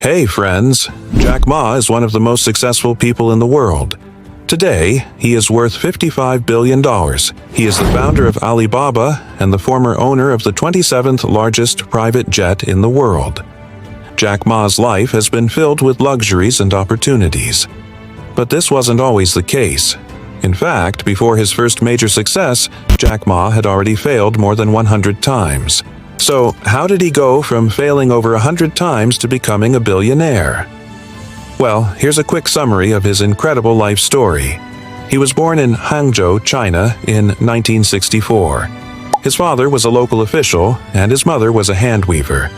Hey friends, Jack Ma is one of the most successful people in the world. Today, he is worth $55 billion. He is the founder of Alibaba and the former owner of the 27th largest private jet in the world. Jack Ma's life has been filled with luxuries and opportunities. But this wasn't always the case. In fact, before his first major success, Jack Ma had already failed more than 100 times. So, how did he go from failing over 100 times to becoming a billionaire? Well, here's a quick summary of his incredible life story. He was born in Hangzhou, China, in 1964. His father was a local official, and his mother was a hand weaver.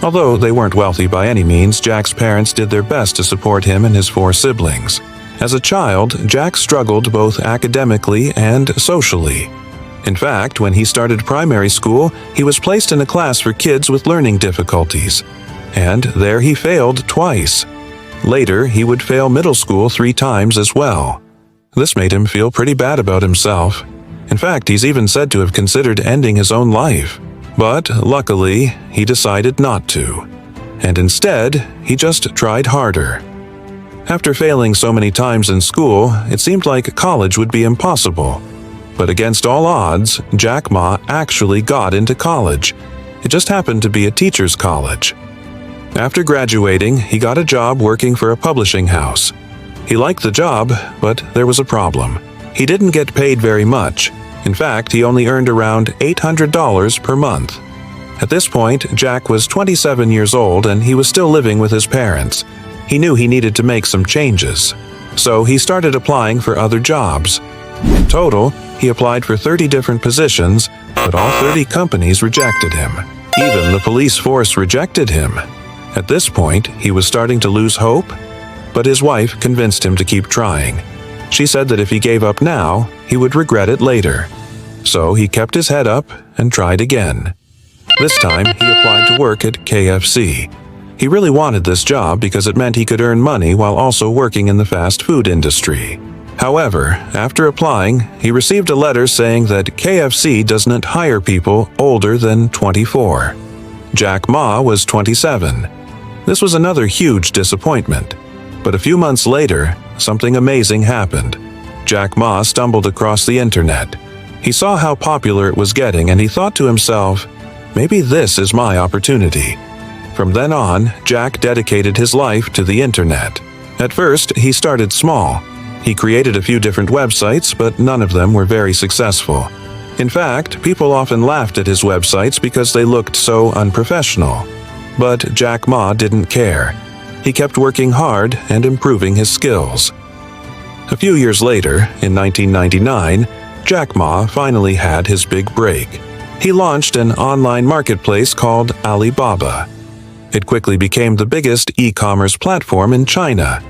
Although they weren't wealthy by any means, Jack's parents did their best to support him and his 4 siblings. As a child, Jack struggled both academically and socially. In fact, when he started primary school, he was placed in a class for kids with learning difficulties. And there he failed twice. Later, he would fail middle school 3 times as well. This made him feel pretty bad about himself. In fact, he's even said to have considered ending his own life. But luckily, he decided not to. And instead, he just tried harder. After failing so many times in school, it seemed like college would be impossible. But against all odds, Jack Ma actually got into college. It just happened to be a teacher's college. After graduating, he got a job working for a publishing house. He liked the job, but there was a problem. He didn't get paid very much. In fact, he only earned around $800 per month. At this point, Jack was 27 years old and he was still living with his parents. He knew he needed to make some changes. So he started applying for other jobs. In total, he applied for 30 different positions, but all 30 companies rejected him. Even the police force rejected him. At this point, he was starting to lose hope, but his wife convinced him to keep trying. She said that if he gave up now, he would regret it later. So he kept his head up and tried again. This time, he applied to work at KFC. He really wanted this job because it meant he could earn money while also working in the fast food industry. However, after applying, he received a letter saying that KFC doesn't hire people older than 24. Jack Ma was 27. This was another huge disappointment. But a few months later, something amazing happened. Jack Ma stumbled across the internet. He saw how popular it was getting and he thought to himself, maybe this is my opportunity. From then on, Jack dedicated his life to the internet. At first, he started small. He created a few different websites, but none of them were very successful. In fact, people often laughed at his websites because they looked so unprofessional. But Jack Ma didn't care. He kept working hard and improving his skills. A few years later, in 1999, Jack Ma finally had his big break. He launched an online marketplace called Alibaba. It quickly became the biggest e-commerce platform in China.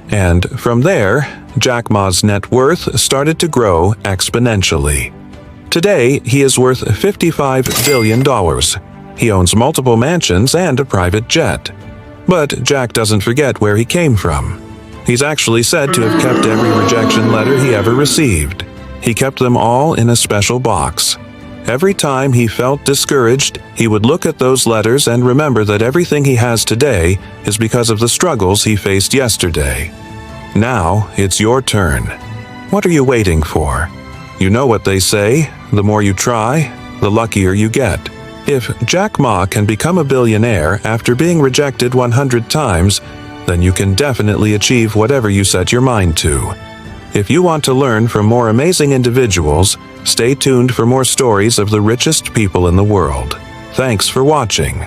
And from there, Jack Ma's net worth started to grow exponentially. Today, he is worth $55 billion. He owns multiple mansions and a private jet. But Jack doesn't forget where he came from. He's actually said to have kept every rejection letter he ever received. He kept them all in a special box. Every time he felt discouraged, he would look at those letters and remember that everything he has today is because of the struggles he faced yesterday. Now, it's your turn. What are you waiting for? You know what they say, the more you try, the luckier you get. If Jack Ma can become a billionaire after being rejected 100 times, then you can definitely achieve whatever you set your mind to. If you want to learn from more amazing individuals, stay tuned for more stories of the richest people in the world. Thanks for watching.